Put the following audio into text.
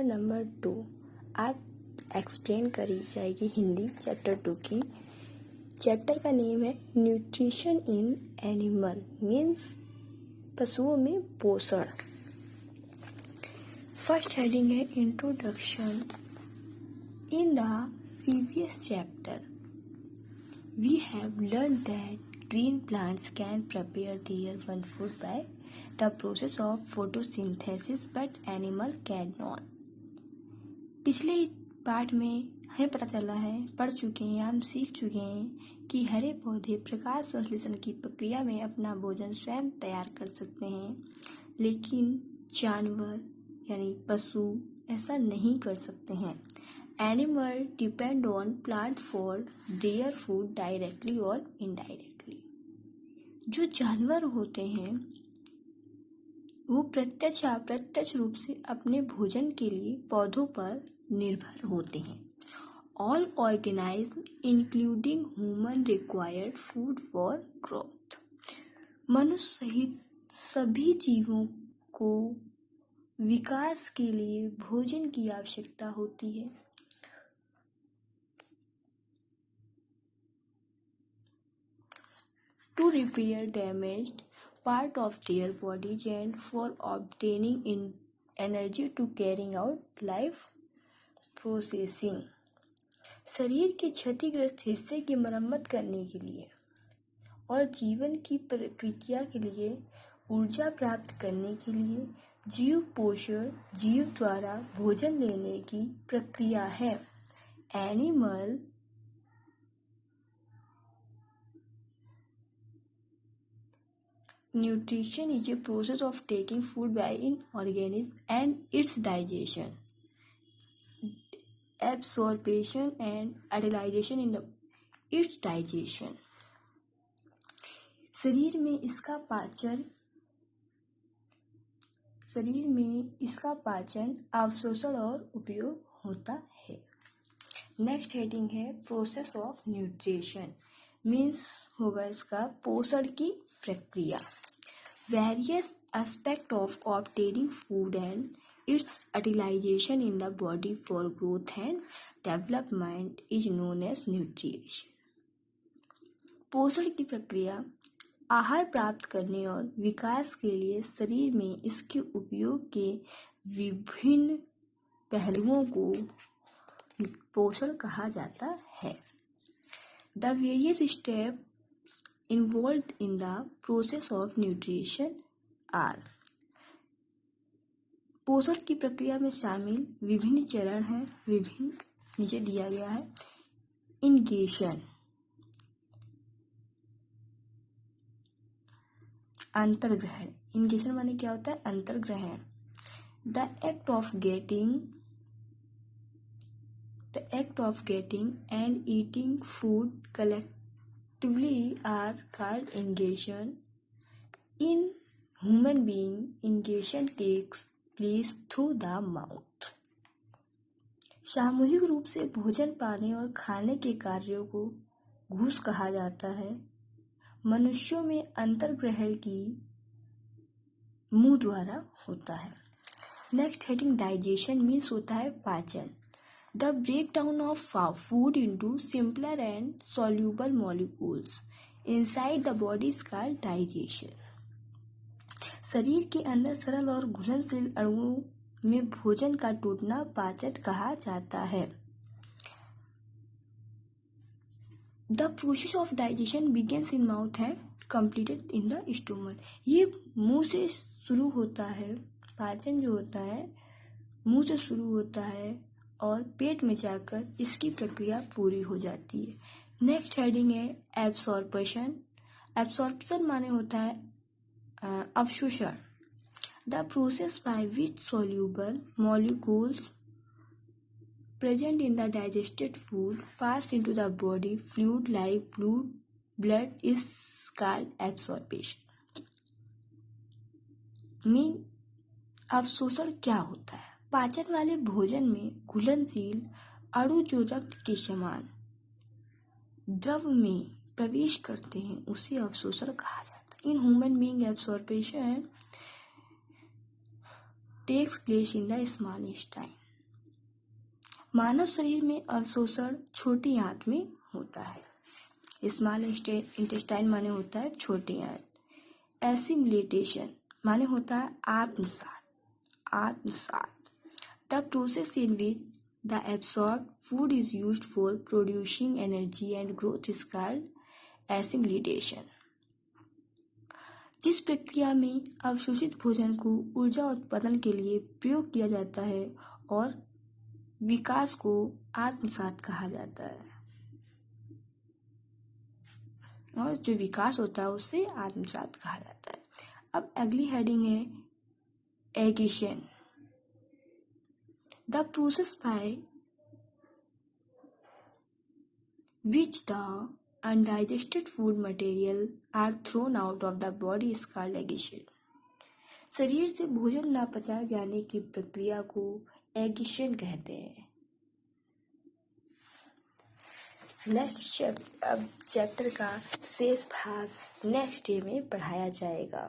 Number 2 आज explain करी जाएगी हिंदी चैप्टर 2 की। चैप्टर का नेम है न्यूट्रिशन इन एनिमल मीन्स पशुओं में पोषण। फर्स्ट हेडिंग है introduction. In the previous chapter we have learn that green plants can prepare their own food by the process of photosynthesis but animal cannot। पिछले part में हमें पता चला है, पढ़ चुके हैं, हम सीख चुके हैं कि हरे पौधे प्रकाश संश्लेषण की प्रक्रिया में अपना भोजन स्वयं तैयार कर सकते हैं, लेकिन जानवर यानी पशु ऐसा नहीं कर सकते हैं। Animal depend on plant for their food directly और इनडायरेक्टली। जो जानवर होते हैं वो प्रत्यक्ष या अप्रत्यक्ष रूप से अपने भोजन के लिए पौधों पर निर्भर होते हैं। All organism including human required food for growth. मनुष्य सहित सभी जीवों को विकास के लिए भोजन की आवश्यकता होती है। To repair damaged part of their bodies and for obtaining energy to carrying out life processing। शरीर के क्षतिग्रस्त हिस्से की मरम्मत करने के लिए और जीवन की प्रक्रिया के लिए ऊर्जा प्राप्त करने के लिए जीव पोषण जीव द्वारा भोजन लेने की प्रक्रिया है। Animal nutrition is a process of taking food by an organism and its digestion, absorption and utilization in its digestion। शरीर में इसका पाचन अवशोषण और उपयोग होता है। नेक्स्ट हेडिंग है प्रोसेस ऑफ न्यूट्रिशन मीन्स होगा इसका पोषण की प्रक्रिया। Various aspects of obtaining food and its utilization in the body for growth and development is known as nutrition। पोषण की प्रक्रिया आहार प्राप्त करने और विकास के लिए शरीर में इसके उपयोग के विभिन्न पहलुओं को पोषण कहा जाता है। The various steps involved in the process of nutrition are। पोषण की प्रक्रिया में शामिल विभिन्न चरण हैं, विभिन्न नीचे दिया गया है। इंगेशन अंतर्ग्रहण। इंगेशन माने क्या होता है? अंतर्ग्रहण। The act of getting and eating food collectively are called ingression। In human being, ingression takes place through the mouth। सामूहिक रूप से भोजन पाने और खाने के कार्यों को घूस कहा जाता है। मनुष्यों में अंतर्ग्रहण की मुंह द्वारा होता है। नेक्स्ट हेडिंग डाइजेशन मीन्स होता है पाचन। The breakdown of food into simpler and soluble molecules inside the body is called digestion। शरीर के अंदर सरल और घुलनशील अणुओं में भोजन का टूटना पाचन कहा जाता है। The process of digestion begins in mouth and completed in the stomach। ये मुंह से शुरू होता है। पाचन जो होता है मुंह से शुरू होता है और पेट में जाकर इसकी प्रक्रिया पूरी हो जाती है। नेक्स्ट हेडिंग है एब्सॉर्प्शन। एब्सॉर्प्शन माने होता है अवशोषण। The process by which soluble molecules present in the digested food pass into the body fluid like blood is called absorption. Mean अवशोषण क्या होता है? पाचन वाले भोजन में घुलनशील अणु जो रक्त के समान द्रव में प्रवेश करते हैं उसे अवशोषण कहा जाता है। In human being absorption takes place in the small intestine. मानव शरीर में अवशोषण छोटी आंत में होता है। स्मॉल इंटेस्टाइन माने होता है छोटी आंत। एसिमिलेशन माने होता है आत्मसात। The process in which the absorbed food is used for producing energy and growth is called assimilation. जिस प्रक्रिया में अवशोषित भोजन को ऊर्जा उत्पादन के लिए प्रयोग किया जाता है और विकास को आत्मसात कहा जाता है, और जो विकास होता है उसे आत्मसात कहा जाता है। अब अगली हेडिंग है egestion. The process by which the undigested food material are thrown out of the body is called agitation. शरीर से भोजन ना पचाए जाने की प्रक्रिया को एगिशन कहते हैं। नेक्स्ट चैप्टर का शेष भाग नेक्स्ट डे में पढ़ाया जाएगा।